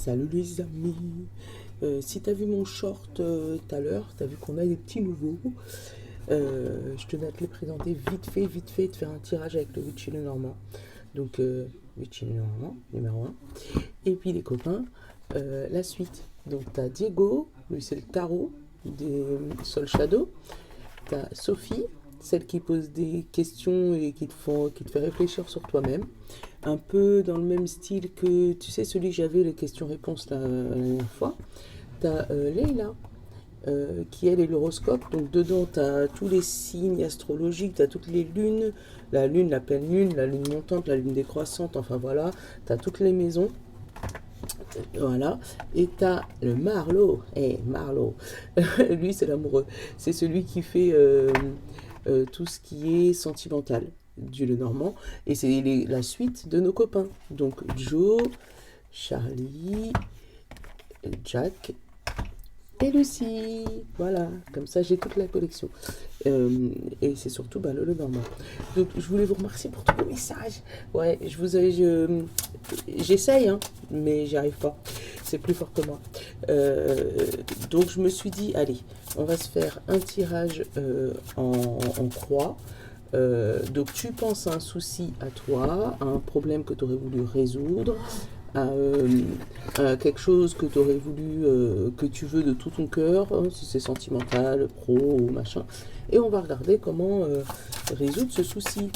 Salut les amis. Si t'as vu mon short tout à l'heure, t'as vu qu'on a des petits nouveaux. Je tenais à te les présenter vite fait, et te faire un tirage avec le Witchy le Normand. Donc, Witchy le Normand, numéro un. Et puis les copains, la suite. Donc t'as Diego, lui c'est le tarot des Soul Shadow. T'as Sophie, celle qui pose des questions et qui te fait réfléchir sur toi-même. Un peu dans le même style que, tu sais, celui que j'avais, les questions-réponses la dernière fois. T'as Leila, qui elle est l'horoscope. Donc dedans, t'as tous les signes astrologiques, t'as toutes les lunes, la lune, la pleine lune, la lune montante, la lune décroissante, enfin voilà. T'as toutes les maisons. Voilà. Et t'as le Marlowe. Marlowe. Lui, c'est l'amoureux. C'est celui qui fait tout ce qui est sentimental du Lenormand. Et c'est la suite de nos copains. Donc Joe, Charlie, Jack et Lucie. Voilà, comme ça j'ai toute la collection. Et c'est surtout le Lenormand. Donc je voulais vous remercier pour tous vos messages. Ouais, j'essaye, hein, mais j'y arrive pas. C'est plus fort que moi. Donc je me suis dit, allez, on va se faire un tirage en croix. Donc tu penses à un souci à toi, à un problème que tu aurais voulu résoudre, à quelque chose que tu aurais voulu, que tu veux de tout ton cœur, hein, si c'est sentimental, pro ou machin. Et on va regarder comment résoudre ce souci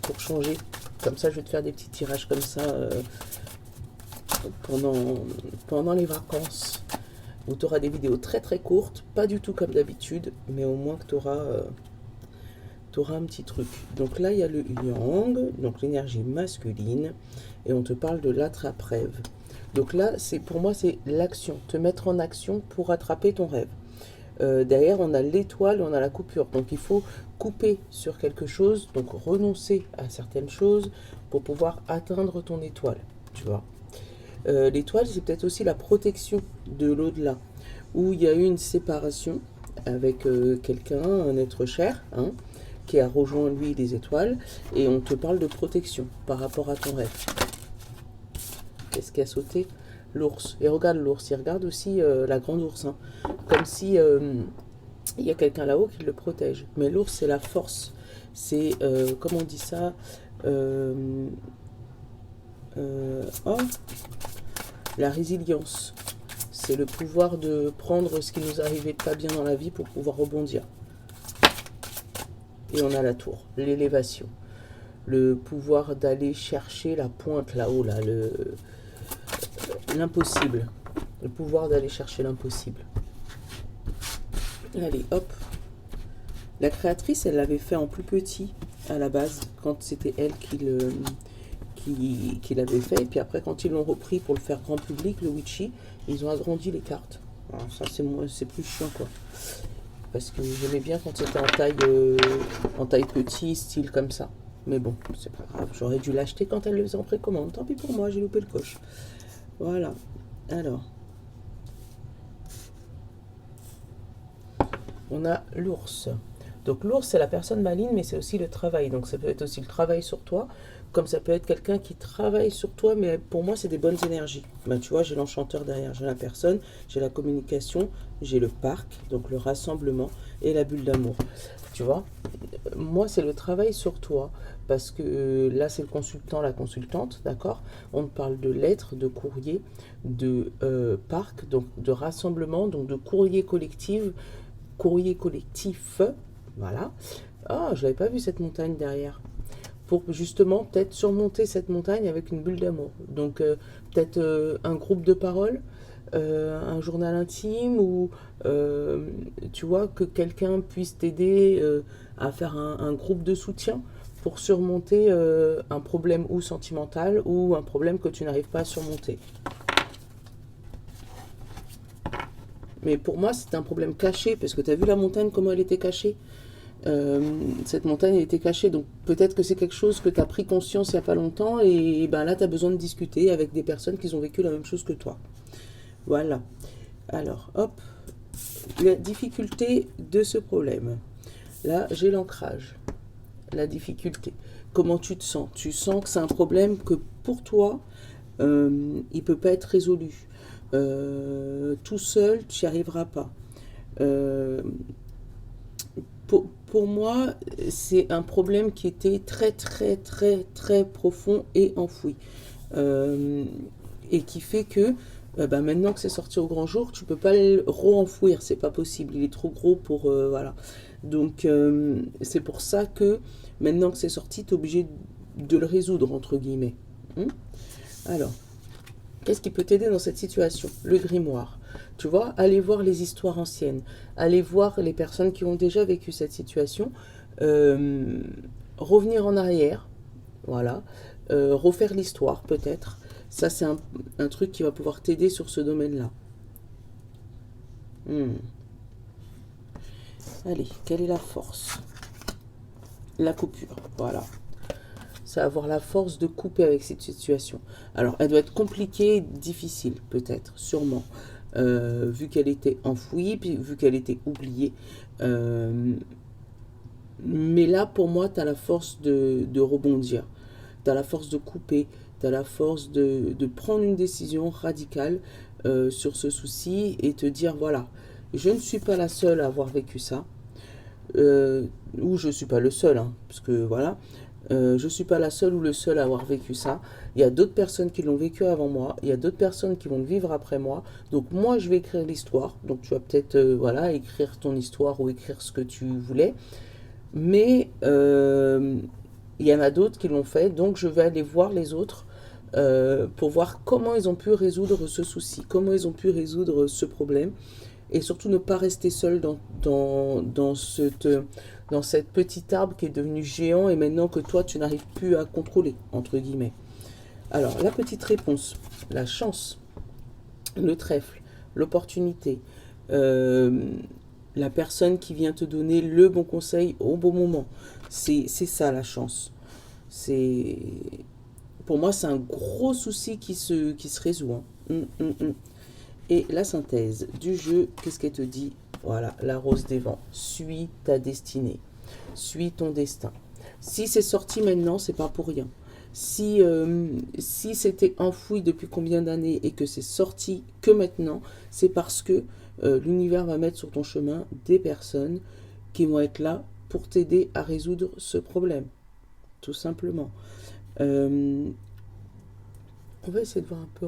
pour changer. Comme ça, je vais te faire des petits tirages comme ça pendant les vacances, où tu auras des vidéos très très courtes, pas du tout comme d'habitude, mais au moins que tu auras un petit truc. Donc là, il y a le yang, donc l'énergie masculine, et on te parle de l'attrape-rêve. Donc là, pour moi, c'est l'action, te mettre en action pour attraper ton rêve. Derrière, on a l'étoile, on a la coupure. Donc il faut couper sur quelque chose, donc renoncer à certaines choses pour pouvoir atteindre ton étoile, tu vois. L'étoile, c'est peut-être aussi la protection de l'au-delà, où il y a eu une séparation avec quelqu'un, un être cher, hein, qui a rejoint lui les étoiles, et on te parle de protection par rapport à ton rêve. Qu'est-ce qui a sauté? L'ours. Et regarde l'ours, il regarde aussi la grande ours, hein, comme si il y a quelqu'un là-haut qui le protège. Mais l'ours, c'est la force. C'est, comment on dit ça, la résilience. C'est le pouvoir de prendre ce qui nous arrivait pas bien dans la vie pour pouvoir rebondir. Et on a la tour, l'élévation. Le pouvoir d'aller chercher la pointe là-haut, là, l'impossible. Le pouvoir d'aller chercher l'impossible. Allez, hop. La créatrice, elle l'avait fait en plus petit à la base, quand c'était elle qui l'avait fait. Et puis après, quand ils l'ont repris pour le faire grand public, le Witchy, ils ont agrandi les cartes. Alors ça, c'est plus chiant, quoi. Parce que j'aimais bien quand c'était en taille petit, style comme ça. Mais bon, c'est pas grave. J'aurais dû l'acheter quand elle le faisait en précommande. Tant pis pour moi, j'ai loupé le coche. Voilà. Alors. On a l'ours. Donc l'ours, c'est la personne maligne, mais c'est aussi le travail. Donc ça peut être aussi le travail sur toi, comme ça peut être quelqu'un qui travaille sur toi, mais pour moi, c'est des bonnes énergies. Ben, tu vois, j'ai l'enchanteur derrière, j'ai la personne, j'ai la communication, j'ai le parc, donc le rassemblement, et la bulle d'amour. Tu vois, moi, c'est le travail sur toi, parce que là, c'est le consultant, la consultante, d'accord? On parle de lettres, de courrier, de parc, donc de rassemblement, donc de courrier collectif, voilà. Ah, je n'avais pas vu cette montagne derrière. Pour justement peut-être surmonter cette montagne avec une bulle d'amour. Donc peut-être un groupe de parole, un journal intime, ou tu vois, que quelqu'un puisse t'aider à faire un groupe de soutien pour surmonter un problème ou sentimental ou un problème que tu n'arrives pas à surmonter. Mais pour moi, c'est un problème caché, parce que tu as vu la montagne, comment elle était cachée. Cette montagne elle était cachée, donc peut-être que c'est quelque chose que tu as pris conscience il n'y a pas longtemps, et ben là, tu as besoin de discuter avec des personnes qui ont vécu la même chose que toi. Voilà. Alors, hop, la difficulté de ce problème. Là, j'ai l'ancrage, la difficulté. Comment tu te sens? Tu sens que c'est un problème que pour toi, il peut pas être résolu. Tout seul, tu n'y arriveras pas. Euh, pour moi, c'est un problème qui était très, très, très, très profond et enfoui. Euh, et qui fait que bah, maintenant que c'est sorti au grand jour, tu peux pas le re-enfouir, c'est pas possible, il est trop gros pour... voilà. Donc c'est pour ça que maintenant que c'est sorti, tu es obligé de le résoudre, entre guillemets. Alors, qu'est-ce qui peut t'aider dans cette situation? Le grimoire. Tu vois, aller voir les histoires anciennes, aller voir les personnes qui ont déjà vécu cette situation, euh, revenir en arrière, voilà, refaire l'histoire peut-être. Ça, c'est un truc qui va pouvoir t'aider sur ce domaine-là. Hmm. Allez, quelle est la force? La coupure, voilà. C'est avoir la force de couper avec cette situation. Alors, elle doit être compliquée, difficile, peut-être, sûrement, vu qu'elle était enfouie, puis vu qu'elle était oubliée. Euh, mais là, pour moi, tu as la force de rebondir. Tu as la force de couper. Tu as la force de prendre une décision radicale sur ce souci et te dire, voilà, je ne suis pas la seule à avoir vécu ça. Ou je ne suis pas le seul, hein, parce que voilà, je ne suis pas la seule ou le seul à avoir vécu ça. Il y a d'autres personnes qui l'ont vécu avant moi, il y a d'autres personnes qui vont le vivre après moi. Donc moi, je vais écrire l'histoire. Donc tu vas peut-être voilà, écrire ton histoire ou écrire ce que tu voulais. Mais il y en a d'autres qui l'ont fait, donc je vais aller voir les autres pour voir comment ils ont pu résoudre ce souci, comment ils ont pu résoudre ce problème et surtout ne pas rester seul dans cette petite arbre qui est devenu géant et maintenant que toi tu n'arrives plus à contrôler, entre guillemets. Alors, la petite réponse, la chance, le trèfle, l'opportunité, euh, la personne qui vient te donner le bon conseil au bon moment. C'est ça la chance. C'est Pour moi, c'est un gros souci qui se résout. Hein. Et la synthèse du jeu, qu'est-ce qu'elle te dit? Voilà, la rose des vents. Suis ta destinée. Suis ton destin. Si c'est sorti maintenant, c'est pas pour rien. Si c'était enfoui depuis combien d'années et que c'est sorti que maintenant, c'est parce que l'univers va mettre sur ton chemin des personnes qui vont être là pour t'aider à résoudre ce problème, tout simplement. Euh, on va essayer de voir un peu.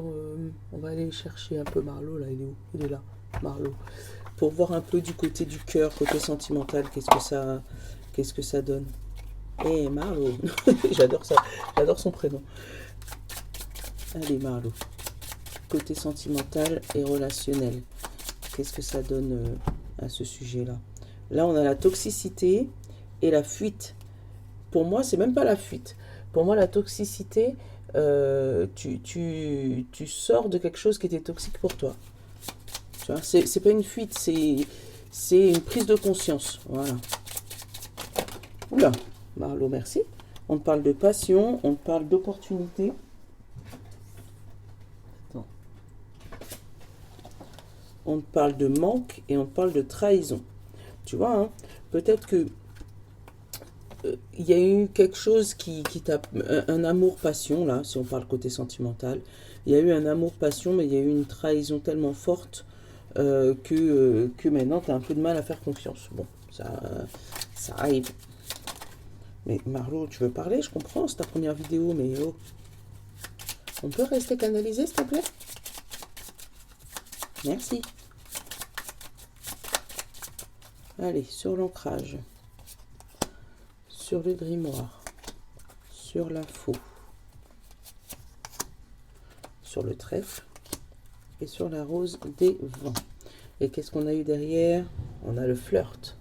On va aller chercher un peu Marlowe là. Il est où? Il est là, Marlowe. Pour voir un peu du côté du cœur, côté sentimental, qu'est-ce que ça donne. Eh, Marlowe. J'adore ça. J'adore son prénom. Allez, Marlowe. Côté sentimental et relationnel. Qu'est-ce que ça donne à ce sujet-là? Là, on a la toxicité et la fuite. Pour moi, c'est même pas la fuite. Pour moi, la toxicité, tu sors de quelque chose qui était toxique pour toi. Tu vois, c'est pas une fuite, c'est une prise de conscience. Voilà. Oula, Marlowe, merci. On te parle de passion, on te parle d'opportunité. Attends. On te parle de manque et on te parle de trahison. Tu vois, hein, peut-être que il y a eu quelque chose qui t'a... Un amour-passion, là, si on parle côté sentimental. Il y a eu un amour-passion, mais il y a eu une trahison tellement forte que maintenant, tu as un peu de mal à faire confiance. Bon, ça arrive. Mais Marlowe, tu veux parler? Je comprends, c'est ta première vidéo, mais oh. On peut rester canalisé, s'il te plaît? Merci. Allez, sur l'ancrage. Sur le grimoire. Sur la faux. Sur le trèfle. Et sur la rose des vents. Et qu'est-ce qu'on a eu derrière? On a le flirt.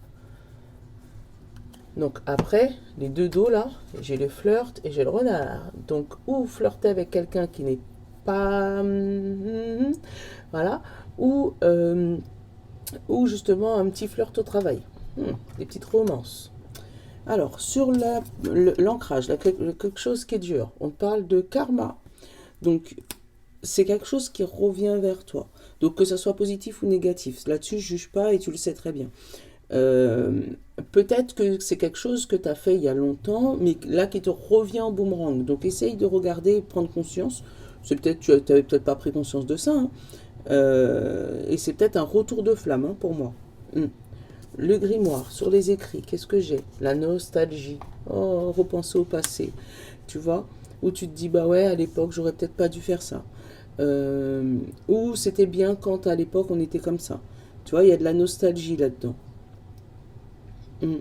Donc après, les deux dos là, j'ai le flirt et j'ai le renard. Donc ou flirter avec quelqu'un qui n'est pas... voilà. Ou justement un petit flirt au travail. Des petites romances. Alors, sur l'ancrage, quelque chose qui est dur, on parle de karma. Donc, c'est quelque chose qui revient vers toi. Donc, que ça soit positif ou négatif. Là-dessus, je ne juge pas et tu le sais très bien. Peut-être que c'est quelque chose que tu as fait il y a longtemps, mais là qui te revient en boomerang. Donc essaye de regarder et prendre conscience C'est peut-être, tu n'avais peut-être pas pris conscience de ça, hein. Et c'est peut-être un retour de flamme, hein, pour moi. Mm. Le grimoire, sur les écrits, qu'est-ce que j'ai? La nostalgie. Oh, repenser au passé. Tu vois? Où tu te dis, bah ouais, à l'époque, j'aurais peut-être pas dû faire ça. Ou c'était bien quand à l'époque, on était comme ça. Tu vois, il y a de la nostalgie là-dedans. Mm.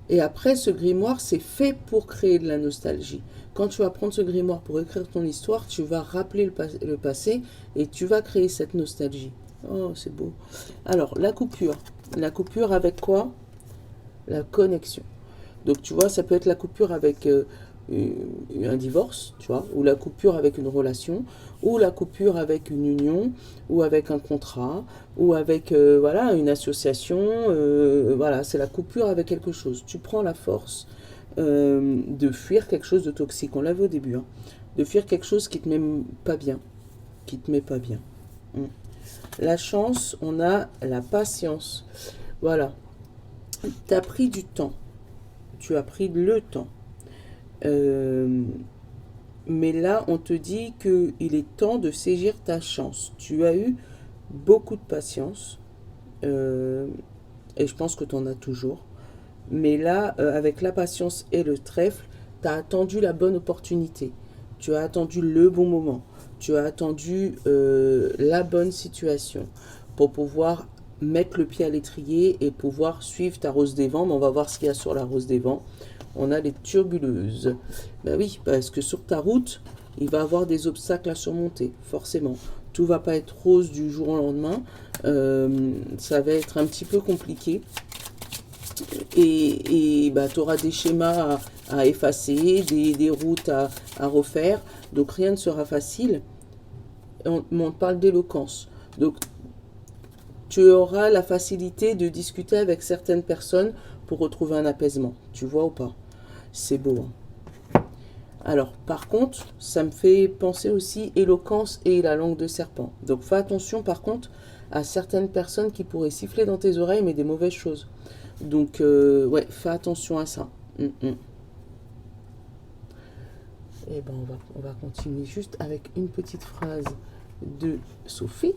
Et après, ce grimoire, c'est fait pour créer de la nostalgie. Quand tu vas prendre ce grimoire pour écrire ton histoire, tu vas rappeler le passé et tu vas créer cette nostalgie. Oh, c'est beau. Alors, la coupure. La coupure avec quoi? La connexion. Donc, tu vois, ça peut être la coupure avec un divorce, tu vois, ou la coupure avec une relation, ou la coupure avec une union, ou avec un contrat, ou avec, voilà, une association. Voilà, c'est la coupure avec quelque chose. Tu prends la force de fuir quelque chose de toxique. On l'avait au début, hein. De fuir quelque chose qui te met pas bien. Qui te met pas bien. Mm. La chance, on a la patience. Voilà. Tu as pris du temps. Tu as pris le temps. Mais là, on te dit qu'il est temps de saisir ta chance. Tu as eu beaucoup de patience. Et je pense que tu en as toujours. Mais là, avec la patience et le trèfle, tu as attendu la bonne opportunité. Tu as attendu le bon moment. Tu as attendu la bonne situation pour pouvoir mettre le pied à l'étrier et pouvoir suivre ta rose des vents. Mais on va voir ce qu'il y a sur la rose des vents. On a les turbuleuses. Ben oui, parce que sur ta route, il va y avoir des obstacles à surmonter, forcément. Tout va pas être rose du jour au lendemain. Ça va être un petit peu compliqué. Et bah, tu auras des schémas à effacer, des routes à refaire. Donc rien ne sera facile. On parle d'éloquence. Donc tu auras la facilité de discuter avec certaines personnes pour retrouver un apaisement. Tu vois ou pas? C'est beau, hein. Alors, par contre, ça me fait penser aussi éloquence et la langue de serpent. Donc, fais attention, par contre, à certaines personnes qui pourraient siffler dans tes oreilles, mais des mauvaises choses. Donc, ouais, fais attention à ça. Et ben, on va continuer juste avec une petite phrase de Sophie.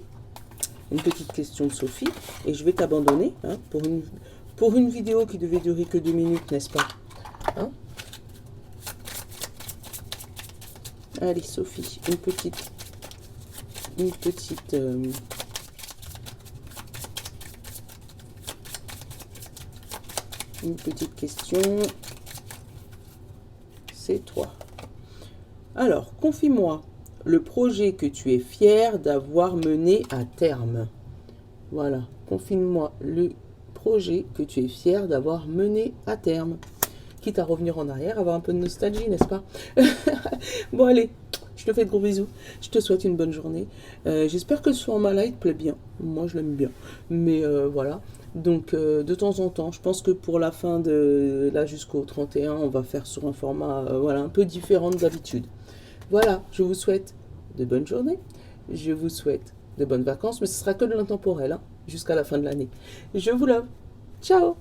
Une petite question de Sophie. Et je vais t'abandonner, hein, pour une vidéo qui devait durer que 2 minutes, n'est-ce pas, hein? Allez, Sophie, une petite question. C'est toi. Alors, confie-moi le projet que tu es fier d'avoir mené à terme. Voilà, confie-moi le projet que tu es fier d'avoir mené à terme. Quitte à revenir en arrière, avoir un peu de nostalgie, n'est-ce pas? Bon, allez, je te fais de gros bisous. Je te souhaite une bonne journée. J'espère que ce format-là, il te plaît bien. Moi, je l'aime bien. Mais voilà. Donc, de temps en temps, je pense que pour la fin de là jusqu'au 31, on va faire sur un format voilà, un peu différent de d'habitude. Voilà, je vous souhaite de bonnes journées. Je vous souhaite de bonnes vacances, mais ce sera que de l'intemporel, hein, jusqu'à la fin de l'année. Je vous love. Ciao!